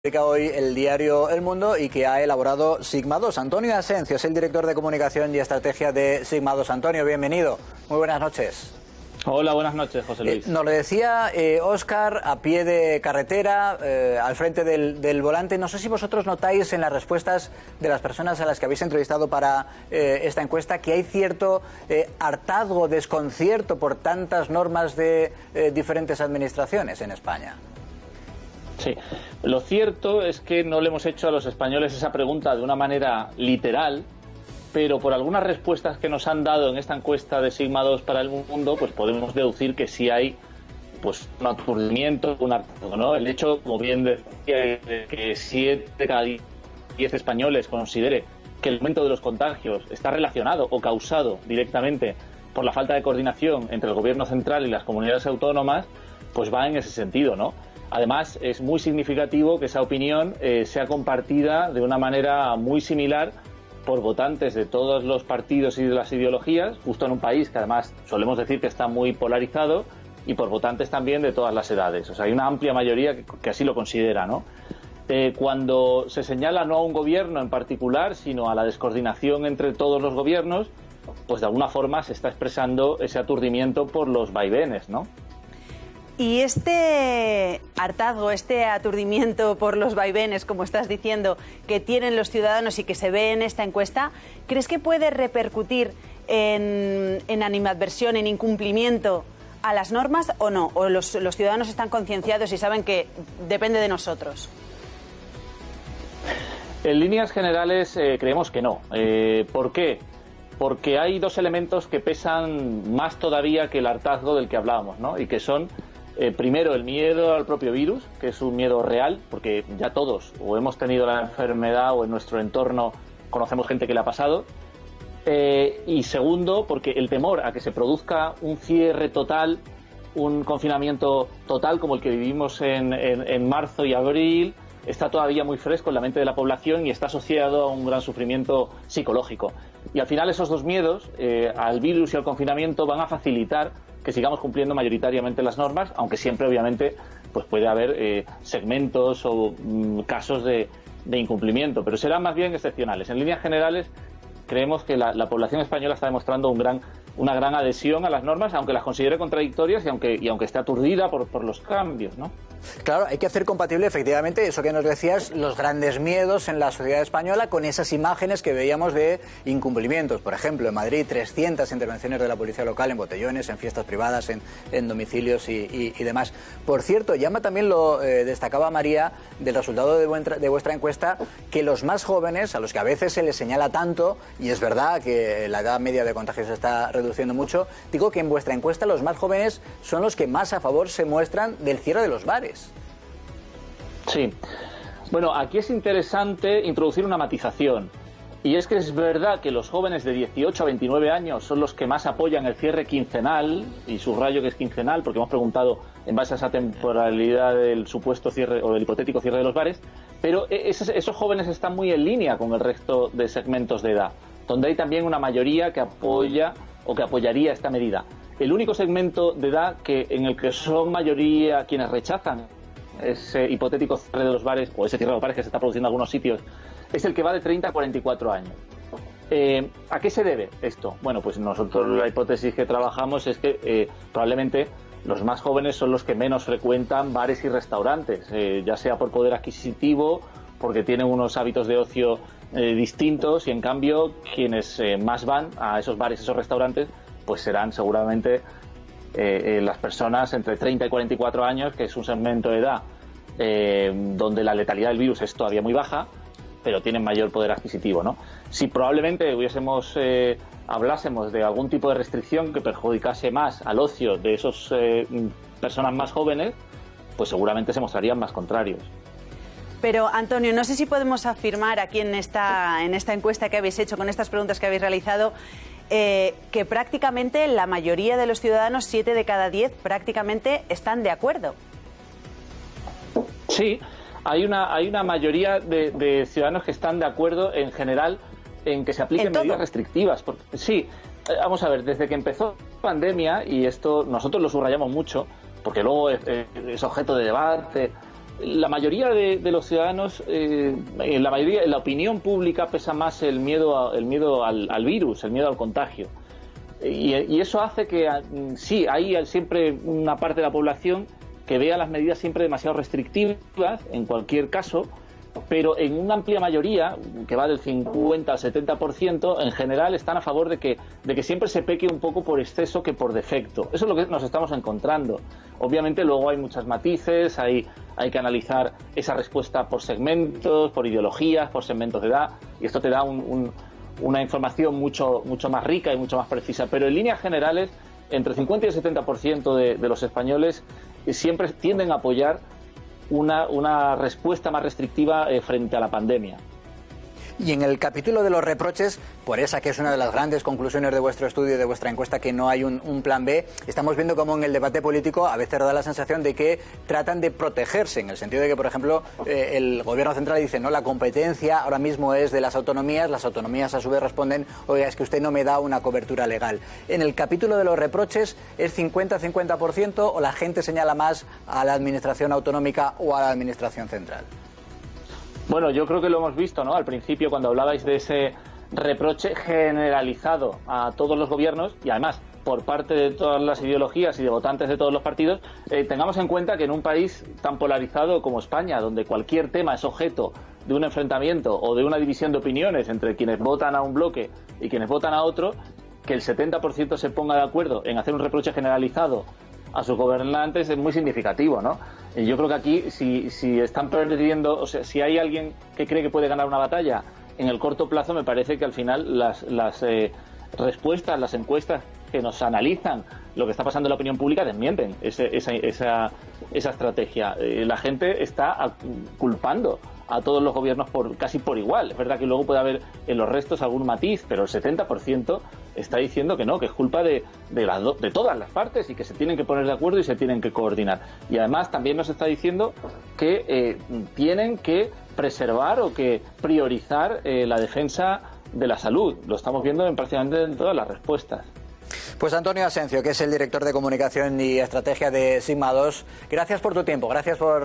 Publica hoy el diario El Mundo y que ha elaborado Sigma 2. Antonio Asencio es el director de comunicación y estrategia de Sigma 2. Antonio, bienvenido. Muy buenas noches. Hola, buenas noches, José Luis. Nos lo decía Óscar, a pie de carretera, al frente del volante. No sé si vosotros notáis en las respuestas de las personas a las que habéis entrevistado para esta encuesta que hay cierto hartazgo, desconcierto por tantas normas de diferentes administraciones en España. Sí, lo cierto es que no le hemos hecho a los españoles esa pregunta de una manera literal, pero por algunas respuestas que nos han dado en esta encuesta de Sigma 2 para el mundo, pues podemos deducir que sí hay pues un aturdimiento, un hartazgo, ¿no? El hecho, como bien decía, de que 7 de cada 10 españoles considere que el aumento de los contagios está relacionado o causado directamente por la falta de coordinación entre el gobierno central y las comunidades autónomas, pues va en ese sentido, ¿no? Además, es muy significativo que esa opinión sea compartida de una manera muy similar por votantes de todos los partidos y de las ideologías, justo en un país que además solemos decir que está muy polarizado, y por votantes también de todas las edades. O sea, hay una amplia mayoría que así lo considera, ¿no? Cuando se señala no a un gobierno en particular, sino a la descoordinación entre todos los gobiernos, pues de alguna forma se está expresando ese aturdimiento por los vaivenes, ¿no? Y este hartazgo, este aturdimiento por los vaivenes, como estás diciendo, que tienen los ciudadanos y que se ve en esta encuesta, ¿crees que puede repercutir en animadversión, en incumplimiento a las normas o no? ¿O los ciudadanos están concienciados y saben que depende de nosotros? En líneas generales creemos que no. ¿Por qué? Porque hay dos elementos que pesan más todavía que el hartazgo del que hablábamos, ¿no? Y que son... primero, el miedo al propio virus, que es un miedo real, porque ya todos o hemos tenido la enfermedad o en nuestro entorno conocemos gente que le ha pasado. Y segundo, porque el temor a que se produzca un cierre total, un confinamiento total como el que vivimos en marzo y abril, está todavía muy fresco en la mente de la población y está asociado a un gran sufrimiento psicológico. Y al final esos dos miedos, al virus y al confinamiento, van a facilitar que sigamos cumpliendo mayoritariamente las normas, aunque siempre obviamente pues puede haber segmentos o casos de incumplimiento, pero serán más bien excepcionales. En líneas generales creemos que la población española está demostrando una gran adhesión a las normas, aunque las considere contradictorias y aunque esté aturdida por los cambios, ¿no? Claro, hay que hacer compatible efectivamente eso que nos decías, los grandes miedos en la sociedad española con esas imágenes que veíamos de incumplimientos. Por ejemplo, en Madrid 300 intervenciones de la policía local en botellones, en fiestas privadas, en domicilios y demás. Por cierto, llama también, lo destacaba María, del resultado de vuestra encuesta, que los más jóvenes, a los que a veces se les señala tanto, y es verdad que la edad media de contagios se está reduciendo mucho, digo que en vuestra encuesta los más jóvenes son los que más a favor se muestran del cierre de los bares. Sí. Bueno, aquí es interesante introducir una matización. Y es que es verdad que los jóvenes de 18 a 29 años son los que más apoyan el cierre quincenal, y subrayo que es quincenal porque hemos preguntado en base a esa temporalidad del supuesto cierre o del hipotético cierre de los bares, pero esos jóvenes están muy en línea con el resto de segmentos de edad, donde hay también una mayoría que apoya o que apoyaría esta medida. El único segmento de edad en el que son mayoría quienes rechazan ese hipotético cierre de los bares, o ese cierre de los bares que se está produciendo en algunos sitios, es el que va de 30 a 44 años. ¿A qué se debe esto? Bueno, pues nosotros la hipótesis que trabajamos es que probablemente los más jóvenes son los que menos frecuentan bares y restaurantes, ya sea por poder adquisitivo, porque tienen unos hábitos de ocio distintos, y en cambio quienes más van a esos bares y esos restaurantes pues serán seguramente las personas entre 30 y 44 años, que es un segmento de edad donde la letalidad del virus es todavía muy baja, pero tienen mayor poder adquisitivo, ¿no? Si probablemente hablásemos de algún tipo de restricción que perjudicase más al ocio de esas personas más jóvenes, pues seguramente se mostrarían más contrarios. Pero, Antonio, no sé si podemos afirmar aquí en esta encuesta que habéis hecho, con estas preguntas que habéis realizado, que prácticamente la mayoría de los ciudadanos, 7 de cada 10, prácticamente están de acuerdo. Sí, hay una mayoría de ciudadanos que están de acuerdo en general en que se apliquen medidas restrictivas. Sí, vamos a ver, desde que empezó la pandemia, y esto nosotros lo subrayamos mucho, porque luego es objeto de debate, la mayoría de los ciudadanos, en la opinión pública pesa más el miedo al virus, el miedo al contagio. Y eso hace que sí, hay siempre una parte de la población que vea las medidas siempre demasiado restrictivas, en cualquier caso, pero en una amplia mayoría, que va del 50 al 70%, en general están a favor de que siempre se peque un poco por exceso que por defecto. Eso es lo que nos estamos encontrando. Obviamente luego hay muchos matices, hay que analizar esa respuesta por segmentos, por ideologías, por segmentos de edad, y esto te da una información mucho más rica y mucho más precisa. Pero en líneas generales, entre el 50 y el 70% de los españoles siempre tienden a apoyar una respuesta más restrictiva frente a la pandemia. Y en el capítulo de los reproches, por esa que es una de las grandes conclusiones de vuestro estudio y de vuestra encuesta, que no hay un plan B, estamos viendo cómo en el debate político a veces da la sensación de que tratan de protegerse, en el sentido de que, por ejemplo, el gobierno central dice, no, la competencia ahora mismo es de las autonomías a su vez responden, oiga, es que usted no me da una cobertura legal. En el capítulo de los reproches, ¿es 50-50% o la gente señala más a la administración autonómica o a la administración central? Bueno, yo creo que lo hemos visto, ¿no? Al principio, cuando hablabais de ese reproche generalizado a todos los gobiernos, y además por parte de todas las ideologías y de votantes de todos los partidos, tengamos en cuenta que en un país tan polarizado como España, donde cualquier tema es objeto de un enfrentamiento o de una división de opiniones entre quienes votan a un bloque y quienes votan a otro, que el 70% se ponga de acuerdo en hacer un reproche generalizado a sus gobernantes es muy significativo, ¿no? Yo creo que aquí, si están perdiendo, o sea, si hay alguien que cree que puede ganar una batalla en el corto plazo, me parece que al final las respuestas, las encuestas que nos analizan lo que está pasando en la opinión pública desmienten esa estrategia. La gente está culpando a todos los gobiernos casi por igual. Es verdad que luego puede haber en los restos algún matiz, pero el 70% está diciendo que no, que es culpa de todas las partes y que se tienen que poner de acuerdo y se tienen que coordinar. Y además también nos está diciendo que tienen que preservar o que priorizar la defensa de la salud. Lo estamos viendo prácticamente en todas las respuestas. Pues Antonio Asencio, que es el director de comunicación y estrategia de Sigma 2, gracias por tu tiempo, gracias por